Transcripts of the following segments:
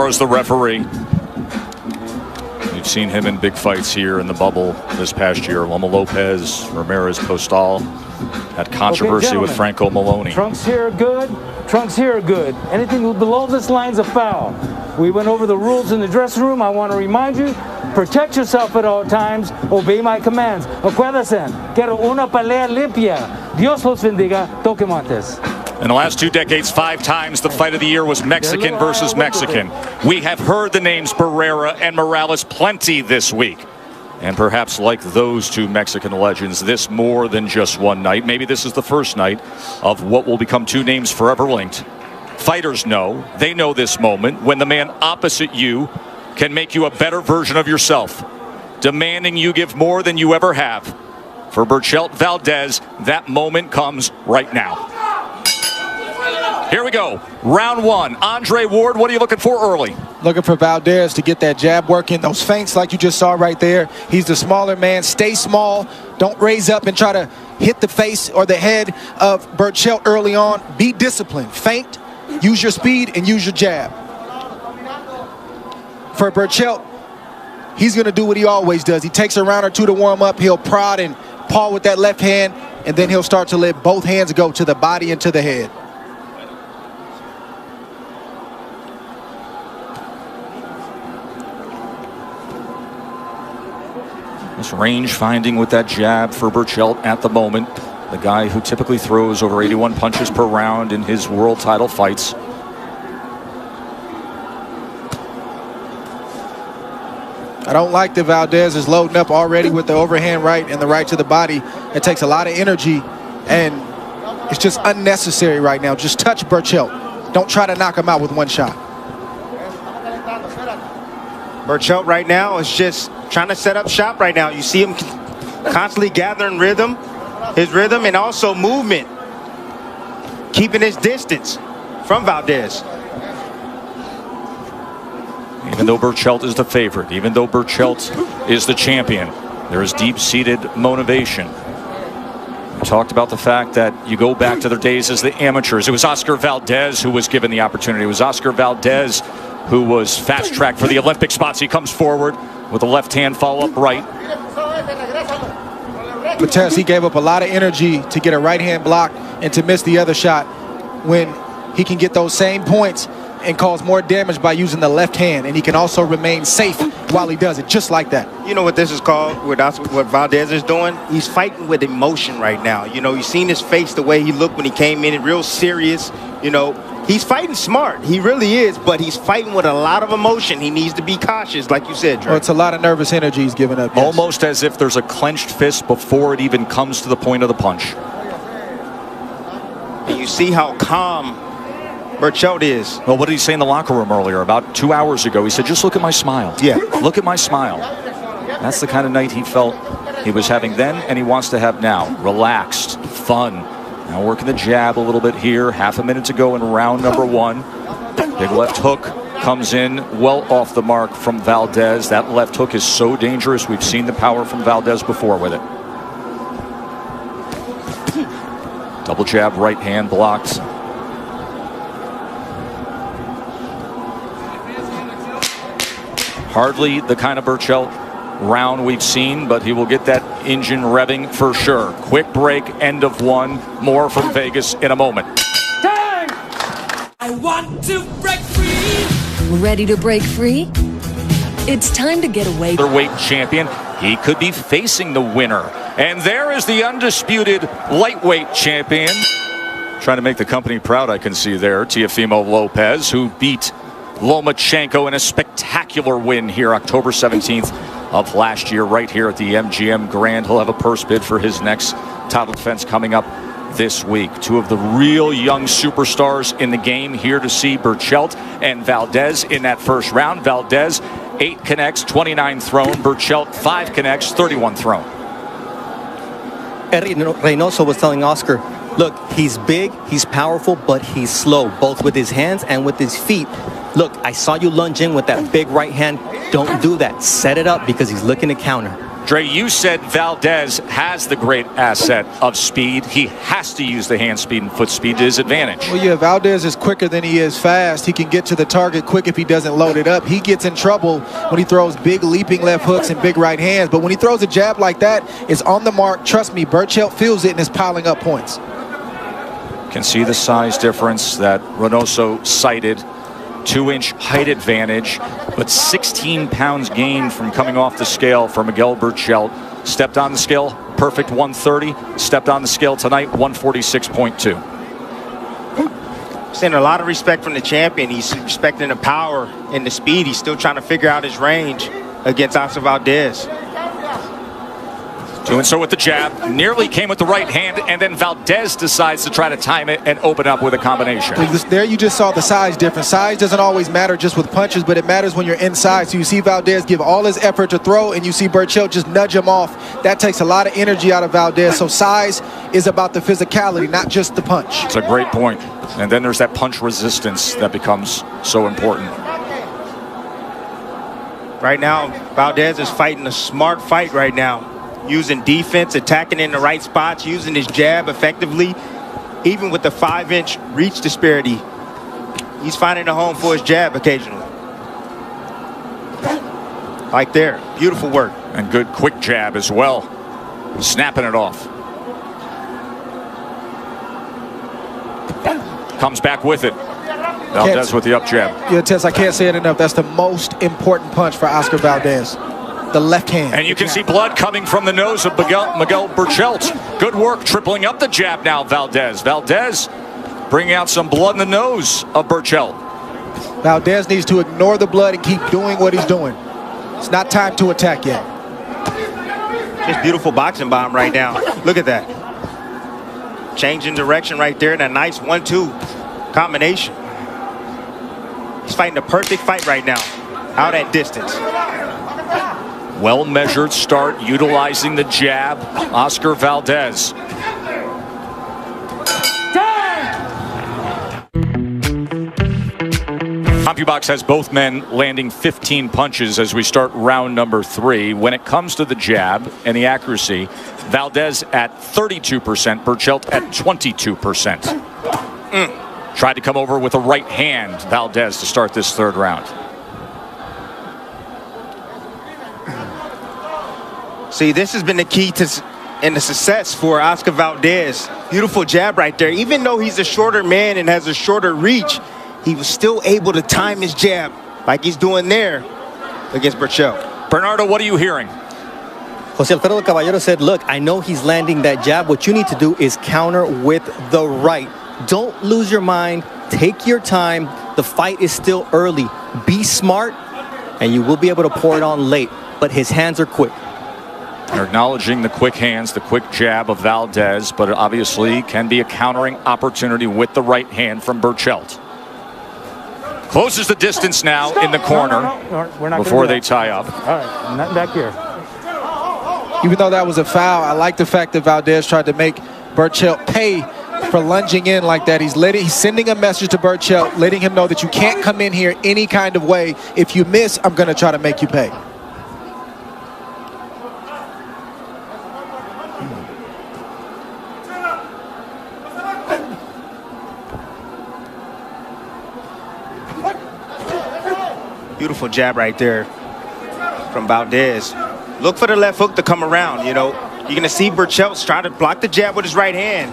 As the referee, we've seen him in big fights here in the bubble this past year. Loma Lopez, Ramirez Postal had controversy with Franco Maloney. Trunks here are good. Trunks here are good. Anything below this line's a foul. We went over the rules in the dressing room. I want to remind you, protect yourself at all times. Obey my commands. Acuérdense, quiero una pelea limpia. Dios los bendiga. Toque Montes. In the last 2 decades, 5 times the fight of the year was Mexican versus Mexican. We have heard the names Barrera and Morales plenty this week. And perhaps like those two Mexican legends, this more than just one night. Maybe this is the first night of what will become 2 names forever linked. Fighters know, they know this moment when the man opposite you can make you a better version of yourself, demanding you give more than you ever have. For Berchelt Valdez, that moment comes right now. Here we go. Round 1. Andre Ward, what are you looking for early? Looking for Valdez to get that jab working. Those feints like you just saw right there. He's the smaller man. Stay small. Don't raise up and try to hit the face or the head of Berchelt early on. Be disciplined. Feint. Use your speed and use your jab. For Berchelt, he's going to do what he always does. He takes a round or 2 to warm up. He'll prod and paw with that left hand, and then he'll start to let both hands go to the body and to the head. Range finding with that jab for Berchelt at the moment. The guy who typically throws over 81 punches per round in his world title fights. I don't like that Valdez is loading up already with the overhand right and the right to the body. It takes a lot of energy, and it's just unnecessary right now. Just touch Berchelt. Don't try to knock him out with one shot. Berchelt right now is just trying to set up shop right now. You see him constantly gathering rhythm, and also movement, keeping his distance from Valdez. Even though Berchelt is the favorite, even though Berchelt is the champion, there is deep-seated motivation. We talked about the fact that you go back to their days as the amateurs. It was Oscar Valdez who was given the opportunity. It was Oscar Valdez who was fast-tracked for the Olympic spots. He comes forward with a left-hand follow-up right. Valdez, he gave up a lot of energy to get a right-hand block and to miss the other shot when he can get those same points and cause more damage by using the left hand, and he can also remain safe while he does it, just like that. You know what this is called, what Valdez is doing? He's fighting with emotion right now. You know, you've seen his face, the way he looked when he came in, real serious. You know, he's fighting smart. He really is, but he's fighting with a lot of emotion. He needs to be cautious, like you said, Dre. Oh, it's a lot of nervous energy he's giving up. Yes. Almost as if there's a clenched fist before it even comes to the point of the punch. And you see how calm Berchelt is. Well, what did he say in the locker room earlier? About 2 hours ago, he said, just look at my smile. Yeah. Look at my smile. That's the kind of night he felt he was having then and he wants to have now. Relaxed, fun. Now working the jab a little bit here. Half a minute to go in round number 1. Big left hook comes in well off the mark from Valdez. That left hook is so dangerous. We've seen the power from Valdez before with it. Double jab, right hand blocked. Hardly the kind of Berchelt round we've seen, but he will get that engine revving for sure. Quick break, end of 1. More from Vegas in a moment. Time! I want to break free. Ready to break free? It's time to get away. Weight champion, he could be facing the winner. And there is the undisputed lightweight champion. Trying to make the company proud, I can see there. Teofimo Lopez, who beat Lomachenko in a spectacular win here October 17th of last year right here at the MGM Grand. He'll have a purse bid for his next title defense coming up this week. 2 of the real young superstars in the game here to see Berchelt and Valdez in that first round. Valdez 8 connects, 29 thrown. Berchelt 5 connects, 31 thrown. Reynoso was telling Oscar, look, he's big, he's powerful, but he's slow, both with his hands and with his feet. Look, I saw you lunge in with that big right hand. Don't do that. Set it up because he's looking to counter. Dre, you said Valdez has the great asset of speed. He has to use the hand speed and foot speed to his advantage. Well, yeah, Valdez is quicker than he is fast. He can get to the target quick if he doesn't load it up. He gets in trouble when he throws big leaping left hooks and big right hands. But when he throws a jab like that, it's on the mark. Trust me, Berchelt feels it and is piling up points. Can see the size difference that Reynoso cited. 2-inch height advantage, but 16 pounds gained from coming off the scale for Miguel Berchelt. Stepped on the scale, perfect 130. Stepped on the scale tonight, 146.2. Seeing a lot of respect from the champion. He's respecting the power and the speed. He's still trying to figure out his range against Oscar Valdez. Doing so with the jab, nearly came with the right hand, and then Valdez decides to try to time it and open up with a combination. There you just saw the size difference. Size doesn't always matter just with punches, but it matters when you're inside. So you see Valdez give all his effort to throw, and you see Berchelt just nudge him off. That takes a lot of energy out of Valdez. So size is about the physicality, not just the punch. It's a great point. And then there's that punch resistance that becomes so important. Right now, Valdez is fighting a smart fight right now. Using defense, attacking in the right spots, using his jab effectively. Even with the 5-inch reach disparity, he's finding a home for his jab occasionally. Like there, beautiful work. And good quick jab as well. Snapping it off. Comes back with it. Valdez with the up jab. Yeah, Tess, I can't say it enough. That's the most important punch for Oscar Valdez. The left hand. And you can see blood coming from the nose of Miguel Berchelt. Good work tripling up the jab now, Valdez. Valdez bringing out some blood in the nose of Berchelt. Valdez needs to ignore the blood and keep doing what he's doing. It's not time to attack yet. Just beautiful boxing bomb right now. Look at that. Changing direction right there, and a nice 1-2 combination. He's fighting a perfect fight right now. Out at distance. Well-measured start, utilizing the jab. Oscar Valdez. CompuBox has both men landing 15 punches as we start round number 3. When it comes to the jab and the accuracy, Valdez at 32%, Berchelt at 22%. Tried to come over with a right hand, Valdez, to start this third round. See, this has been the key to the success for Oscar Valdez. Beautiful jab right there. Even though he's a shorter man and has a shorter reach, he was still able to time his jab like he's doing there against Berchelt. Bernardo, what are you hearing? Jose Alfredo Caballero said, look, I know he's landing that jab. What you need to do is counter with the right. Don't lose your mind. Take your time. The fight is still early. Be smart, and you will be able to pour it on late. But his hands are quick. They're acknowledging the quick hands, the quick jab of Valdez, but it obviously can be a countering opportunity with the right hand from Berchelt. Closes the distance now in the corner before they tie up. All right, nothing back here. Even though that was a foul, I like the fact that Valdez tried to make Berchelt pay for lunging in like that. He's sending a message to Berchelt, letting him know that you can't come in here any kind of way. If you miss, I'm going to try to make you pay. Beautiful jab right there from Valdez. Look for the left hook to come around, you know. You're going to see Berchelt try to block the jab with his right hand.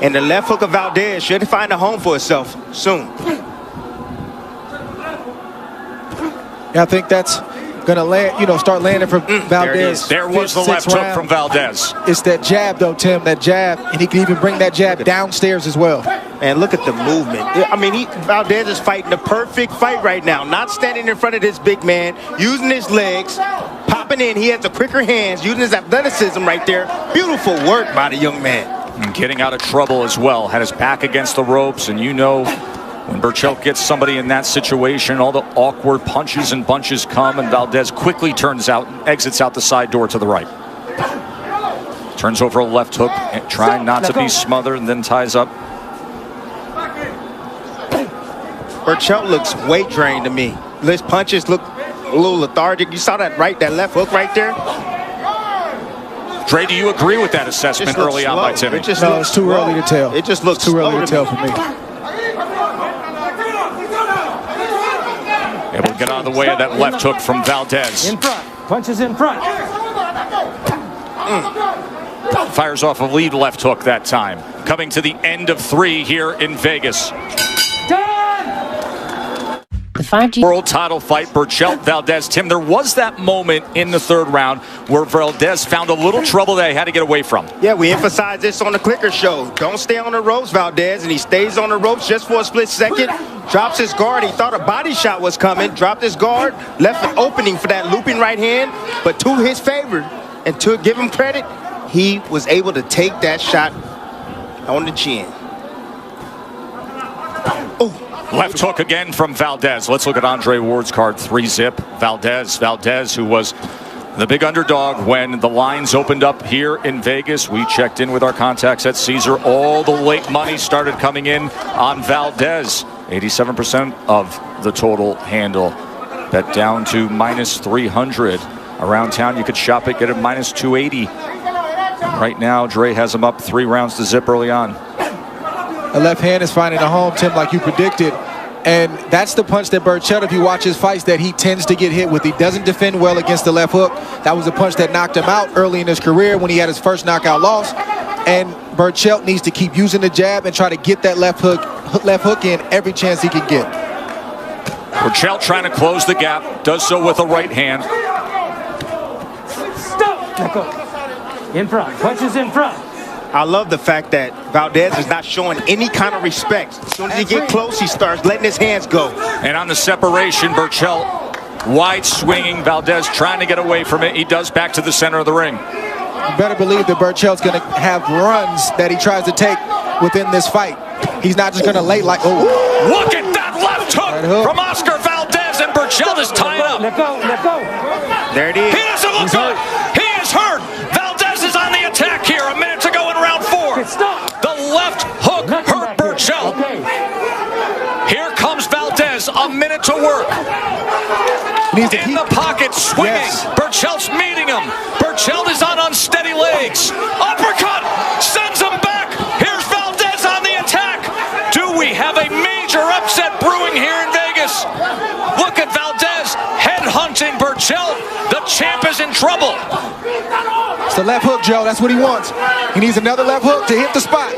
And the left hook of Valdez should find a home for itself soon. Yeah, I think that's going to land, start landing for Valdez. There was the left hook from Valdez. It's that jab, though, Tim, that jab. And he can even bring that jab downstairs as well. And look at the movement. I mean, Valdez is fighting the perfect fight right now. Not standing in front of this big man, using his legs, popping in. He has the quicker hands, using his athleticism right there. Beautiful work by the young man. And getting out of trouble as well. Had his back against the ropes, and when Berchelt gets somebody in that situation, all the awkward punches and bunches come, and Valdez quickly turns out and exits out the side door to the right. Turns over a left hook, trying not to be smothered, and then ties up. Berchelt looks weight drained to me. His punches look a little lethargic. You saw that left hook right there? Dre, do you agree with that assessment early on by Timmy? No, it's too early to tell. It just looks too early to tell me. for me. Able to get out of the way of that left hook from Valdez. In front. Punches in front. Fires off a lead left hook that time. Coming to the end of 3 here in Vegas. The 5G World title fight, Berchelt, Valdez. Tim, there was that moment in the 3rd round where Valdez found a little trouble that he had to get away from. Yeah, we emphasize this on the clicker show. Don't stay on the ropes, Valdez, and he stays on the ropes just for a split second. Drops his guard. He thought a body shot was coming. Dropped his guard. Left an opening for that looping right hand. But to his favor, and to give him credit, he was able to take that shot on the chin. Oh. Left hook again from Valdez. Let's look at Andre Ward's card, 3-zip. Valdez, who was the big underdog when the lines opened up here in Vegas. We checked in with our contacts at Caesar. All the late money started coming in on Valdez. 87% of the total handle. Bet down to -300. Around town, you could shop it, get it -280. Right now, Dre has him up 3 rounds to zip early on. The left hand is finding a home, Tim, like you predicted. And that's the punch that Berchelt, if you watch his fights, that he tends to get hit with. He doesn't defend well against the left hook. That was a punch that knocked him out early in his career when he had his first knockout loss. And Berchelt needs to keep using the jab and try to get that left hook in every chance he can get. Berchelt trying to close the gap, does so with a right hand. Stop! Let go. In front. Punches in front. I love the fact that Valdez is not showing any kind of respect. As soon as he gets close, he starts letting his hands go. And on the separation, Berchelt wide swinging. Valdez trying to get away from it. He does back to the center of the ring. You better believe that Berchelt's going to have runs that he tries to take within this fight. He's not just going to lay like, oh. Look at that left hook from Oscar Valdez, and Berchelt is tied up. Let go, let go. There it is. He doesn't look good. He is hurt. Valdez is on the attack here. A minute to go in round 4. Stop. The left hook hurt Berchelt. Okay. Here comes Valdez. A minute to work. In the pocket, swinging. Yes. Berchelt's meeting him. Berchelt is on unsteady legs. Uppercut sends him back. Here's Valdez on the attack. Do we have a major upset brewing here in Vegas? Look at Valdez headhunting Berchelt. The champ is in trouble. It's the left hook, Joe. That's what he wants. He needs another left hook to hit the spot.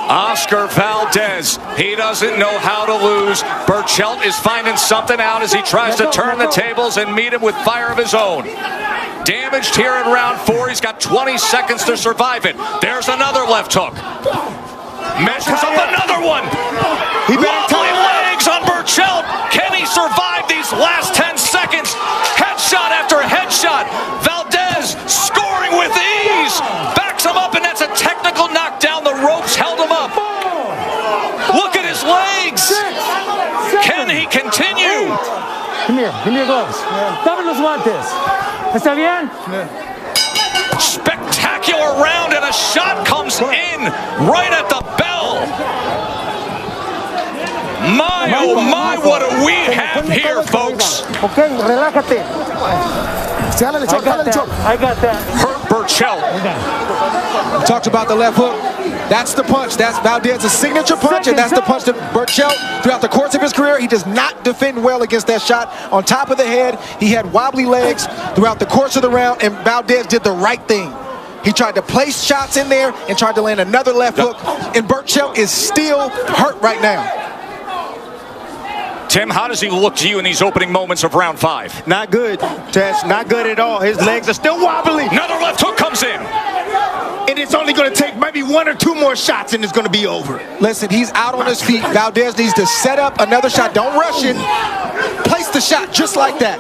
Oscar Valdez, he doesn't know how to lose. Berchelt is finding something out as he tries to turn the tables and meet him with fire of his own. Damaged here in round 4. He's got 20 seconds to survive it. There's another left hook. Measures up another one. Lovely legs on Berchelt. Can he survive these last 10 seconds? Headshot after headshot. Valdez scoring with ease. Backs him up, and that's a technical knockdown. The ropes held him up. Look at his legs. Can he continue? Come here, give me your gloves. Dame los guantes. ¿Está bien? Spectacular round, and a shot comes in right at the bell. My, oh my, what do we have here, folks? Okay, relájate. I got that. Hurt Berchelt. Talked about the left hook. That's the punch. That's Valdez's signature punch, and that's the punch that Berchelt, throughout the course of his career, he does not defend well against that shot on top of the head. He had wobbly legs throughout the course of the round, and Valdez did the right thing. He tried to place shots in there and tried to land another left hook, and Berchelt is still hurt right now. Tim, how does he look to you in these opening moments of round 5? Not good, Tess. Not good at all. His legs are still wobbly. Another left hook comes in. And it's only going to take maybe 1 or 2 more shots, and it's going to be over. Listen, he's out on his feet. Valdez needs to set up another shot. Don't rush it. Place the shot just like that.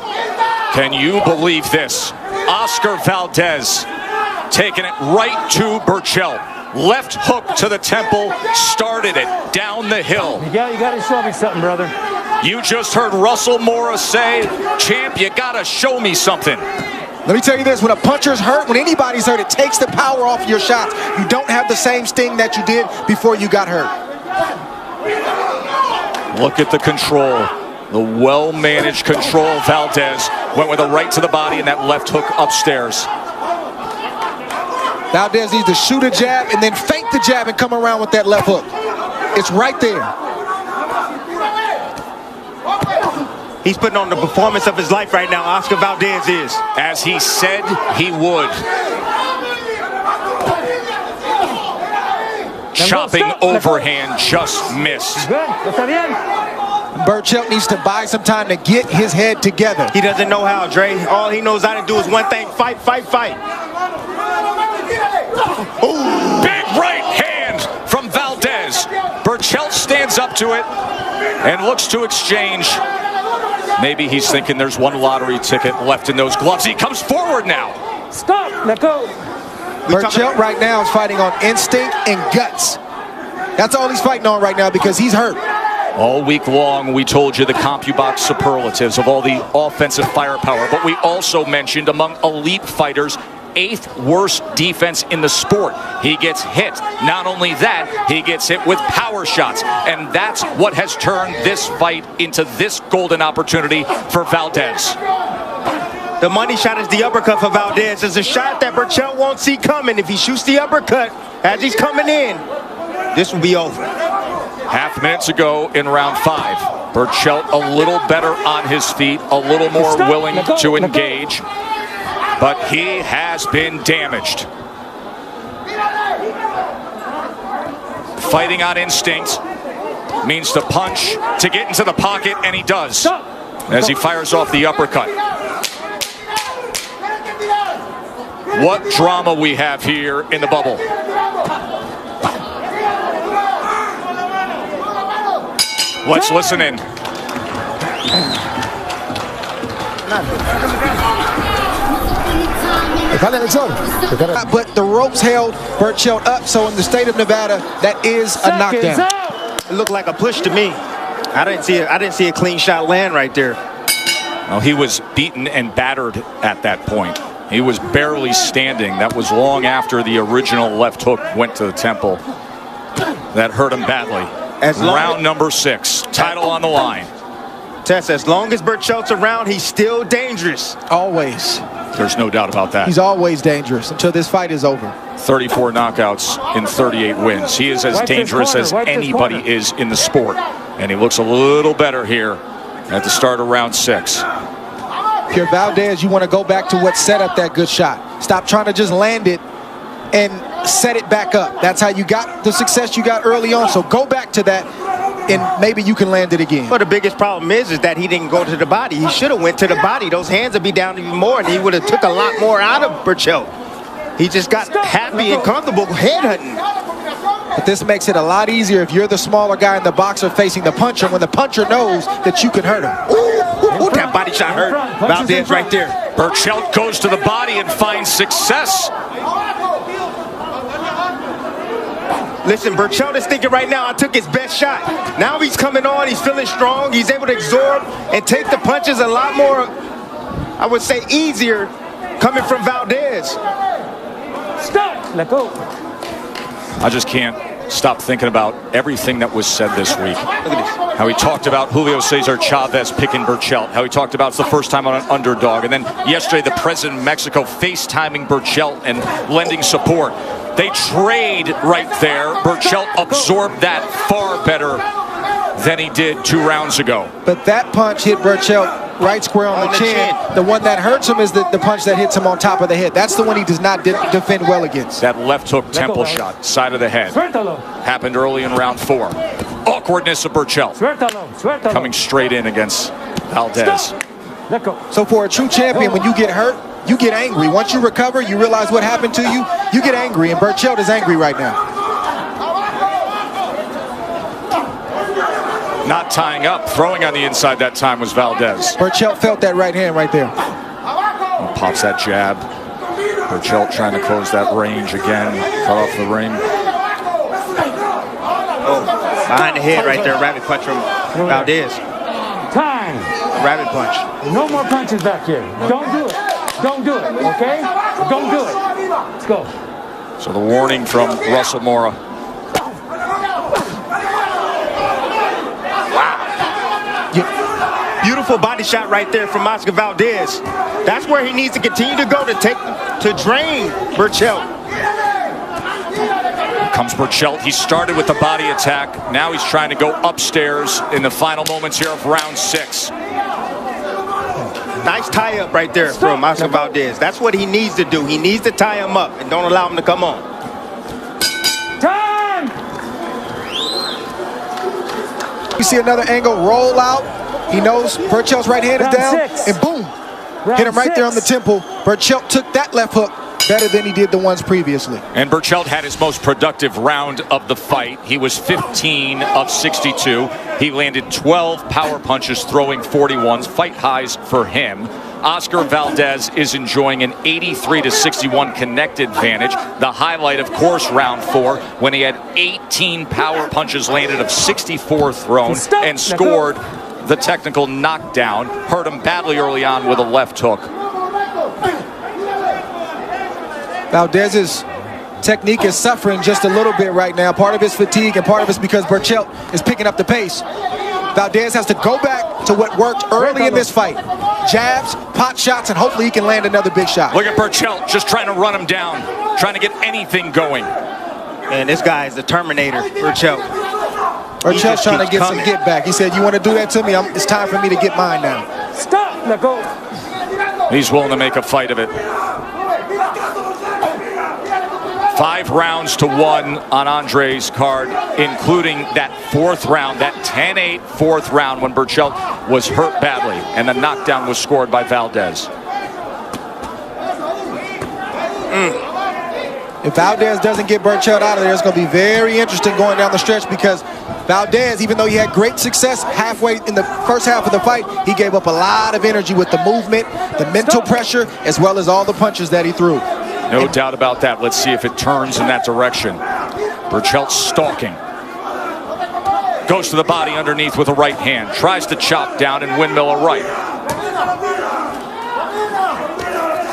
Can you believe this? Oscar Valdez taking it right to Berchelt. Left hook to the temple, started it down the hill. Miguel, you got to show me something, brother. You just heard Russell Mora say, champ, you got to show me something. Let me tell you this, when a puncher's hurt, when anybody's hurt, it takes the power off your shots. You don't have the same sting that you did before you got hurt. Look at the control. The well-managed control. Valdez went with a right to the body and that left hook upstairs. Valdez needs to shoot a jab and then fake the jab and come around with that left hook. It's right there. He's putting on the performance of his life right now, Oscar Valdez is. As he said he would. Chopping overhand, just missed. Good. Está bien. Berchelt needs to buy some time to get his head together. He doesn't know how, Dre. All he knows how to do is one thing, fight, fight, fight. Ooh, big right hand from Valdez. Berchelt stands up to it and looks to exchange. Maybe he's thinking there's one lottery ticket left in those gloves. He comes forward now. Stop. Let go. Berchelt right now is fighting on instinct and guts. That's all he's fighting on right now because he's hurt. All week long, we told you the CompuBox superlatives of all the offensive firepower, but we also mentioned among elite fighters, 8th worst defense in the sport. He gets hit. Not only that, he gets hit with power shots. And that's what has turned this fight into this golden opportunity for Valdez. The money shot is the uppercut for Valdez. It's a shot that Berchelt won't see coming. If he shoots the uppercut as he's coming in, this will be over. Half minutes ago in round 5, Berchelt a little better on his feet, a little more willing to engage. But he has been damaged. Fighting on instinct means to punch, to get into the pocket, and he does. As he fires off the uppercut. What drama we have here in the bubble. Let's listen in. But the ropes held Berchelt up, so in the state of Nevada, that is a knockdown. It looked like a push to me. I didn't see a clean shot land right there. Well, he was beaten and battered at that point. He was barely standing. That was long after the original left hook went to the temple. That hurt him badly. Round number 6, title on the line. Tess, as long as Berchelt's around, he's still dangerous. Always. There's no doubt about that. He's always dangerous until this fight is over. 34 knockouts in 38 wins. He is as dangerous as anybody is in the sport. And he looks a little better here at the start of round 6. If you're Valdez, you want to go back to what set up that good shot. Stop trying to just land it and set it back up. That's how you got the success you got early on. So go back to that, and maybe you can land it again. But the biggest problem is that he didn't go to the body. He should have went to the body. Those hands would be down even more, and he would have took a lot more out of Berchelt. He just got happy and comfortable headhunting. But this makes it a lot easier if you're the smaller guy and the boxer facing the puncher, when the puncher knows that you can hurt him. Ooh, that body shot hurt Valdez right there. Berchelt goes to the body and finds success. Listen, Berchelt is thinking right now, I took his best shot. Now he's coming on, he's feeling strong, he's able to absorb and take the punches a lot more, I would say, easier coming from Valdez. Stop. Let go. I just can't stop thinking about everything that was said this week. Look at this. How he talked about Julio Cesar Chavez picking Berchelt. How he talked about it's the first time on an underdog. And then yesterday, the president of Mexico FaceTiming Berchelt and lending support. They trade right there. Berchelt absorbed that far better than he did 2 rounds ago. But that punch hit Berchelt right square on the chin. The one that hurts him is the punch that hits him on top of the head. That's the one he does not defend well against. That left hook temple shot, side of the head, happened early in round 4. Awkwardness of Berchelt coming straight in against Valdez. Let go. So for a true champion, when you get hurt, you get angry. Once you recover, you realize what happened to you, you get angry, and Berchelt is angry right now. Not tying up, throwing on the inside that time was Valdez. Berchelt felt that right hand right there. Pops that jab. Berchelt trying to close that range again. Cut off the ring. Oh, behind the head right there, rabbit punch from Valdez. Time. Rabbit punch. No more punches back here. Don't do it. Don't do it, okay? Don't do it. Let's go. So the warning from Russell Mora. Beautiful body shot right there from Oscar Valdez. That's where he needs to continue to go to drain Berchelt. Comes Berchelt. He started with the body attack. Now he's trying to go upstairs in the final moments here of round 6. Nice tie-up right there from Oscar Valdez. That's what he needs to do. He needs to tie him up and don't allow him to come on. Time! You see another angle, roll out. He knows Berchelt's right hand is Round down, 6. and boom. Round Hit him right there on the 6. temple. Berchelt took that left hook better than he did the ones previously. And Berchelt had his most productive round of the fight. He was 15 of 62. He landed 12 power punches, throwing 41s, fight highs for him. Oscar Valdez is enjoying an 83-61 connected advantage. The highlight, of course, round 4, when he had 18 power punches landed of 64 thrown and scored the technical knockdown. Hurt him badly early on with a left hook. Valdez's technique is suffering just a little bit right now. Part of his fatigue and part of it's because Berchelt is picking up the pace. Valdez has to go back to what worked early in this fight. Jabs, pot shots, and hopefully he can land another big shot. Look at Berchelt just trying to run him down, trying to get anything going. And this guy is the Terminator, Berchelt. Berchelt's trying to get some get back. He said, you want to do that to me? It's time for me to get mine now. Stop! Let go. He's willing to make a fight of it. 5 rounds to 1 on Andre's card, including that 4th round, that 10-8 4th round when Berchelt was hurt badly, and the knockdown was scored by Valdez. If Valdez doesn't get Berchelt out of there, it's going to be very interesting going down the stretch because Valdez, even though he had great success halfway in the first half of the fight, he gave up a lot of energy with the movement, the mental pressure, as well as all the punches that he threw. No doubt about that. Let's see if it turns in that direction. Berchelt stalking. Goes to the body underneath with a right hand. Tries to chop down and windmill a right.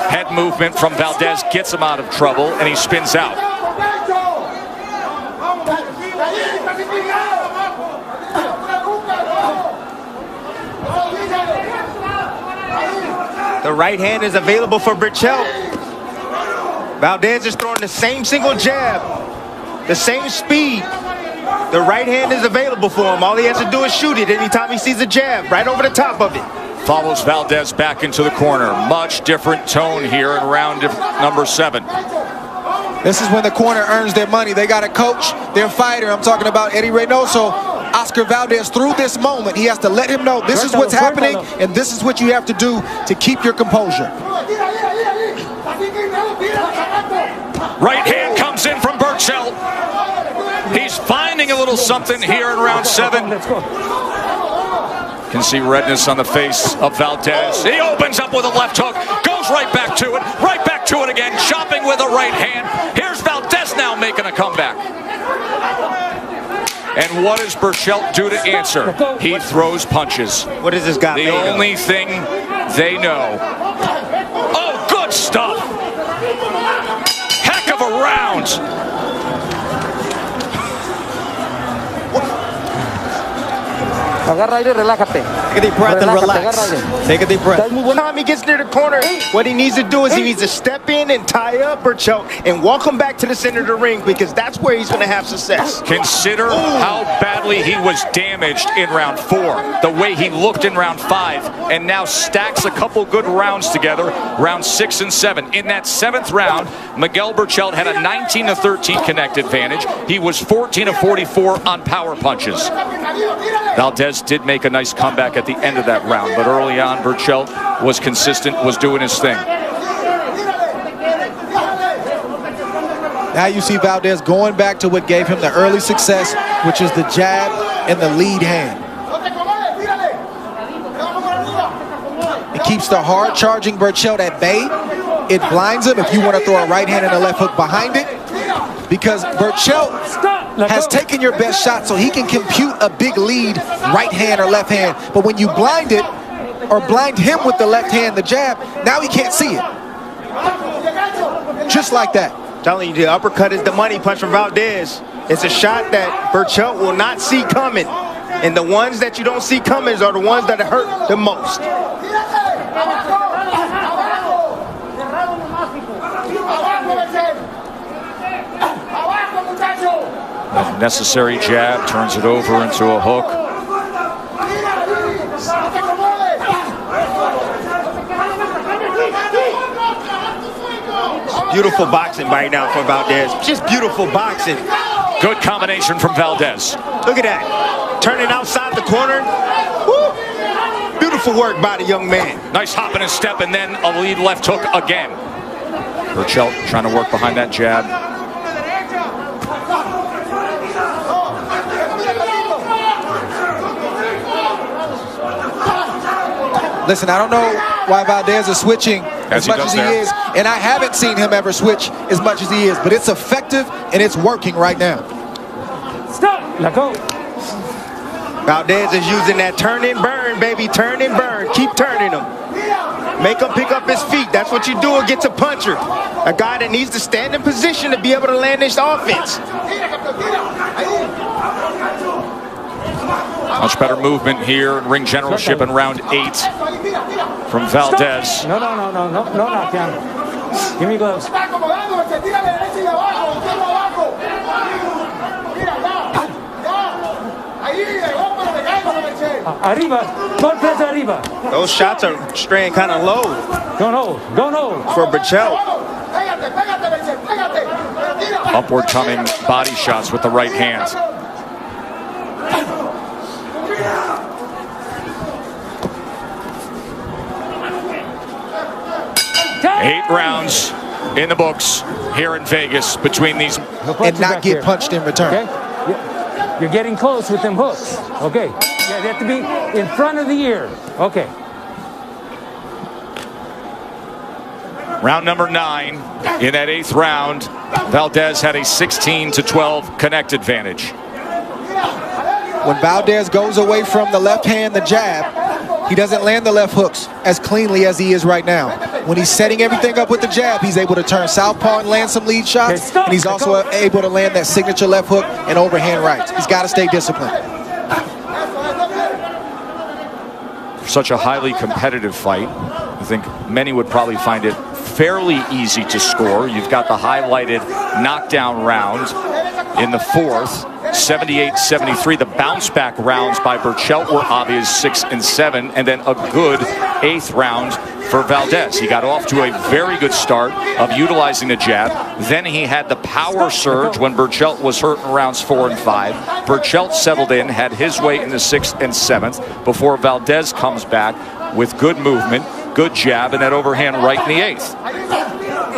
Head movement from Valdez gets him out of trouble, and he spins out. The right hand is available for Berchelt. Valdez is throwing the same single jab, the same speed. The right hand is available for him. All he has to do is shoot it anytime he sees a jab, right over the top of it. Follows Valdez back into the corner. Much different tone here in round number 7. This is when the corner earns their money. They got a coach, their fighter. I'm talking about Eddie Reynoso. Oscar Valdez, through this moment, he has to let him know this is what's happening and this is what you have to do to keep your composure. Right hand comes in from Berchelt. He's finding a little something here in round 7. Can see redness on the face of Valdez. He opens up with a left hook, goes right back to it again, chopping with a right hand. Here's Valdez now making a comeback. And what does Berchelt do to answer? He throws punches. What is this guy The made of? only thing they know. Oh, good stuff. Heck of a round. Take a deep breath and relax. Take a deep breath. Every time he gets near the corner, what he needs to do is he needs to step in and tie up Berchelt and walk him back to the center of the ring because that's where he's going to have success. Consider how badly he was damaged in round 4, the way he looked in round 5, and now stacks a couple good rounds together, round 6 and 7. In that 7th round, Miguel Berchelt had a 19-13 connect advantage. He was 14 of 44 on power punches. Valdez did make a nice comeback at the end of that round, but early on, Berchelt was consistent, was doing his thing. Now you see Valdez going back to what gave him the early success, which is the jab and the lead hand. It keeps the hard charging Berchelt at bay. It blinds him if you want to throw a right hand and a left hook behind it, because Berchelt has taken your best shot so he can compute a big lead, right hand or left hand. But when you blind it or blind him with the left hand, the jab, now he can't see it. Just like that. Telling you, the uppercut is the money punch from Valdez. It's a shot that Berchelt will not see coming. And the ones that you don't see coming are the ones that hurt the most. Unnecessary jab, turns it over into a hook. Beautiful boxing right now for Valdez. Just beautiful boxing. Good combination from Valdez. Look at that. Turning outside the corner. Woo. Beautiful work by the young man. Nice hop and a step, and then a lead left hook again. Berchelt trying to work behind that jab. Listen, I don't know why Valdez is switching as much as he is, and I haven't seen him ever switch as much as he is, but it's effective and it's working right now. Stop. Let go. Valdez is using that turn and burn, baby. Turn and burn. Keep turning him. Make him pick up his feet. That's what you do against a puncher. A guy that needs to stand in position to be able to land this offense. Much better movement here in ring generalship in round 8 from Valdez. Stop. No, knockdown. Give me gloves. Arriba, golpes arriba. Those shots are straying kind of low. Don't hold. For Berchelt. Upward coming body shots with the right hand. Eight rounds in the books here in Vegas between these. And not get punched in return. Okay? You're getting close with them hooks. Okay. Yeah, they have to be in front of the ear. Okay. Round number 9. In that 8th round, Valdez had a 16-12 connect advantage. When Valdez goes away from the left hand, the jab, he doesn't land the left hooks as cleanly as he is right now. When he's setting everything up with the jab, he's able to turn southpaw and land some lead shots. And he's also able to land that signature left hook and overhand rights. He's got to stay disciplined. Such a highly competitive fight. I think many would probably find it fairly easy to score. You've got the highlighted knockdown round in the 4th. 78-73. The bounce back rounds by Berchelt were obvious, 6 and 7, and then a good 8th round for Valdez. He got off to a very good start of utilizing the jab. Then he had the power surge when Berchelt was hurt in rounds 4 and 5. Berchelt settled in, had his way in the 6th and 7th before Valdez comes back with good movement, good jab, and that overhand right in the 8th.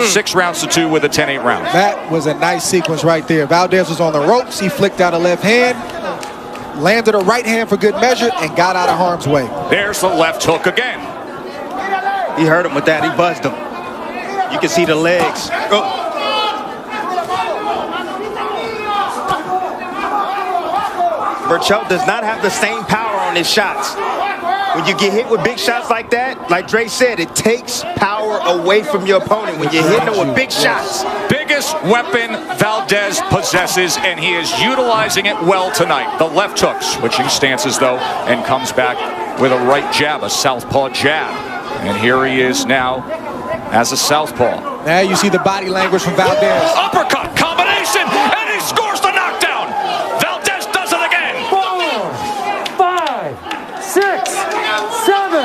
6 rounds to 2 with a 10-8 round. That was a nice sequence right there. Valdez was on the ropes. He flicked out a left hand, landed a right hand for good measure, and got out of harm's way. There's the left hook again. He hurt him with that. He buzzed him. You can see the legs. Oh. Berchelt does not have the same power on his shots. When you get hit with big shots like that, like Dre said, it takes power away from your opponent when you're hitting them with big shots. Biggest weapon Valdez possesses, and he is utilizing it well tonight. The left hook, switching stances though, and comes back with a right jab, a southpaw jab. And here he is now as a southpaw. Now you see the body language from Valdez. Uppercut combination, and he scores the knockdown. Valdez does it again. 4, 5, 6, 7,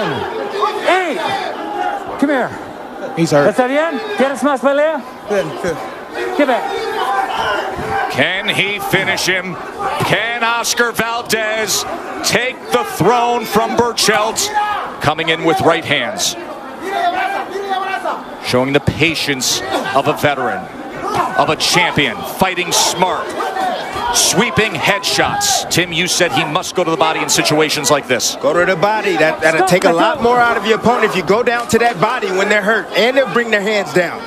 8. Come here. He's hurt. ¿Está bien? ¿Quieres más pelea? Get back. Can he finish him? Can Oscar Valdez take the throne from Berchelt? Coming in with right hands. Showing the patience of a veteran, of a champion, fighting smart, sweeping headshots. Tim, you said he must go to the body in situations like this. Go to the body. That'll take a lot more out of your opponent if you go down to that body when they're hurt, and they'll bring their hands down.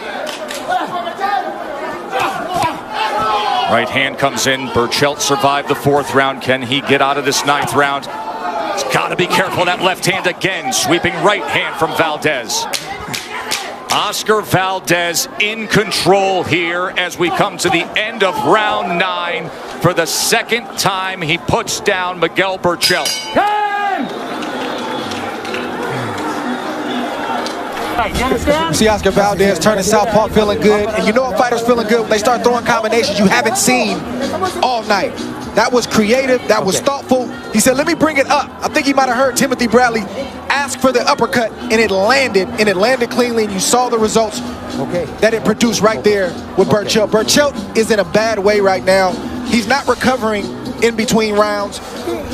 Right hand comes in. Berchelt survived the 4th round. Can he get out of this 9th round? He's got to be careful. That left hand again. Sweeping right hand from Valdez. Oscar Valdez in control here as we come to the end of round 9. For the 2nd time, he puts down Miguel Berchelt. Time! fight. You understand? See Oscar Valdez turning southpaw, feeling good. And you know a fighter's feeling good when they start throwing combinations you haven't seen all night. That was creative. That was thoughtful. He said, let me bring it up. I think he might have heard Timothy Bradley ask for the uppercut, and it landed cleanly, and you saw the results that it produced right there with Berchelt. Berchelt is in a bad way right now. He's not recovering in between rounds.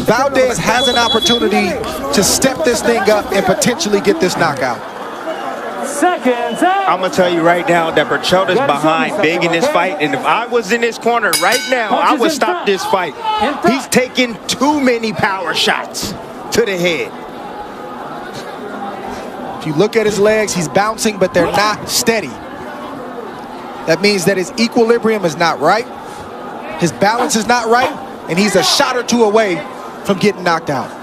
Valdez has an opportunity to step this thing up and potentially get this knockout. Seconds out. I'm going to tell you right now that Berchelt is behind big in this fight. And if I was in this corner right now, I would stop this fight. He's taking too many power shots to the head. If you look at his legs, he's bouncing, but they're not steady. That means that his equilibrium is not right. His balance is not right. And he's a shot or two away from getting knocked out.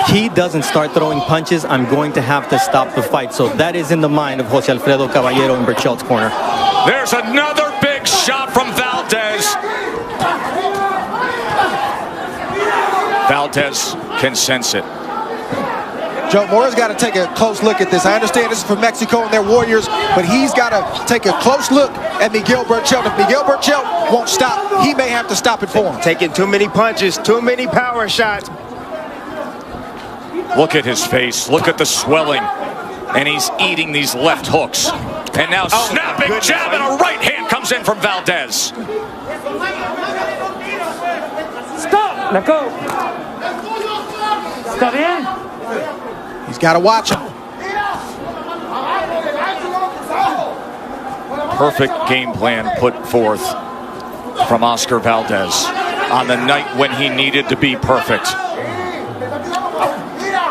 He doesn't start throwing punches, I'm going to have to stop the fight. So that is in the mind of Jose Alfredo Caballero in Berchelt's corner. There's another big shot from Valdez. Valdez can sense it. Joe Mora's got to take a close look at this. I understand this is from Mexico and their warriors, but he's got to take a close look at Miguel Berchelt. If Miguel Berchelt won't stop, he may have to stop it for him. Taking too many punches, too many power shots. Look at his face. Look at the swelling. And he's eating these left hooks. And now snapping jab and a right hand comes in from Valdez. Stop. Let go. Está bien? He's got to watch him. Perfect game plan put forth from Oscar Valdez on the night when he needed to be perfect.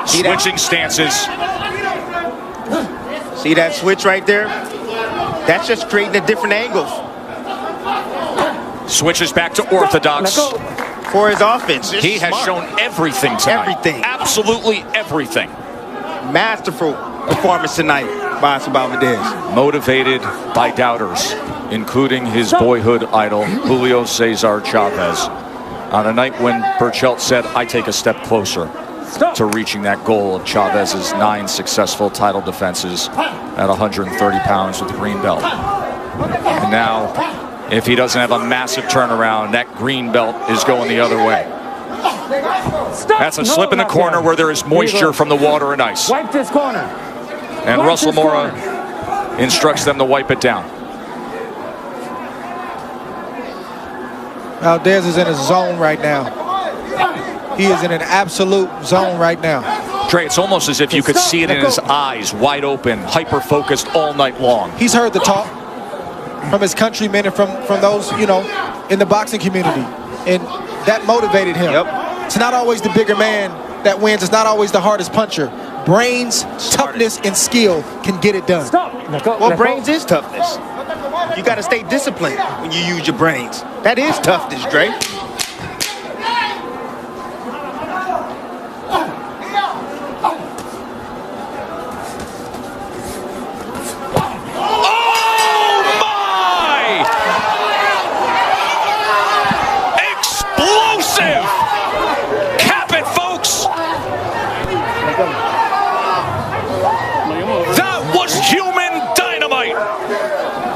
Switching stances. See that switch right there? That's just creating a different angle Switches back to orthodox. for his offense. Just He has smart. shown everything tonight. Everything. Absolutely everything. Masterful performance tonight by Oscar Valdez. Motivated by doubters, including his boyhood idol, Julio Cesar Chavez, on a night when Berchelt said, I take a step closer to reaching that goal of Chavez's 9 successful title defenses at 130 pounds with the green belt. And now, if he doesn't have a massive turnaround, that green belt is going the other way. That's a slip in the corner where there is moisture from the water and ice. Wipe this corner. And Russell Mora instructs them to wipe it down. Valdez is in a zone right now. He is in an absolute zone right now. Trey, it's almost as if you could see it in his eyes, wide open, hyper-focused all night long. He's heard the talk from his countrymen and from those, you know, in the boxing community. And that motivated him. It's not always the bigger man that wins. It's not always the hardest puncher. Brains, toughness, and skill can get it done. Well, brains is toughness. You got to stay disciplined when you use your brains. That is toughness, Dre.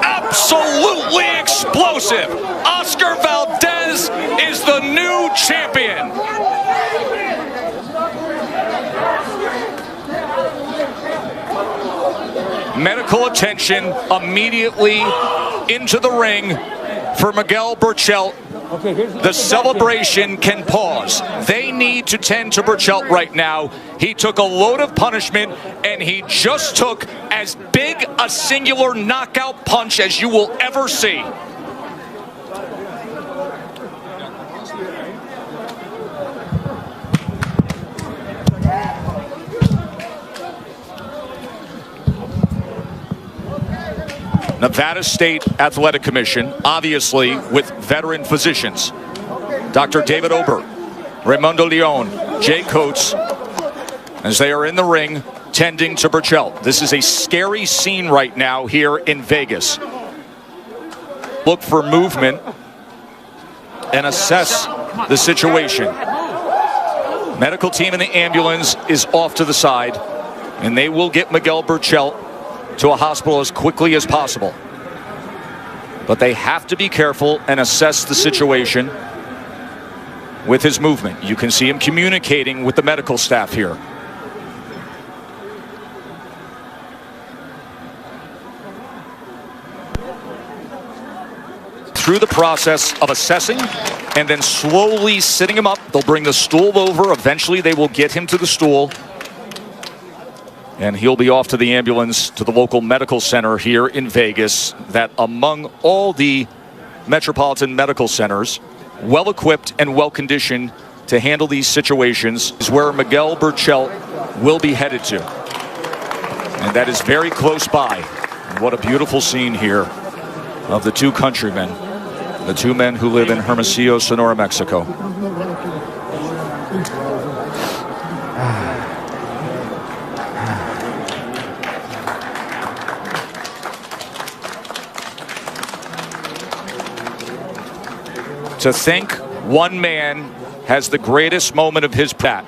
Absolutely explosive. Oscar Valdez is the new champion. Medical attention immediately into the ring for Miguel Berchelt. The celebration can pause. They need to tend to Berchelt right now. He took a load of punishment, and he just took as big a singular knockout punch as you will ever see. Nevada State Athletic Commission, obviously with veteran physicians. Dr. David Ober, Raimundo Leon, Jay Coates, as they are in the ring tending to Berchelt. This is a scary scene right now here in Vegas. Look for movement and assess the situation. Medical team in the ambulance is off to the side, and they will get Miguel Berchelt to a hospital as quickly as possible. But they have to be careful and assess the situation with his movement. You can see him communicating with the medical staff here. Through the process of assessing and then slowly sitting him up. They'll bring the stool over. Eventually they will get him to the stool, and he'll be off to the ambulance to the local medical center here in Vegas, that among all the metropolitan medical centers, well equipped and well conditioned to handle these situations, is where Miguel Berchelt will be headed to. And that is very close by. And what a beautiful scene here of the two countrymen, the two men who live in Hermosillo, Sonora, Mexico. To think one man has the greatest moment of his path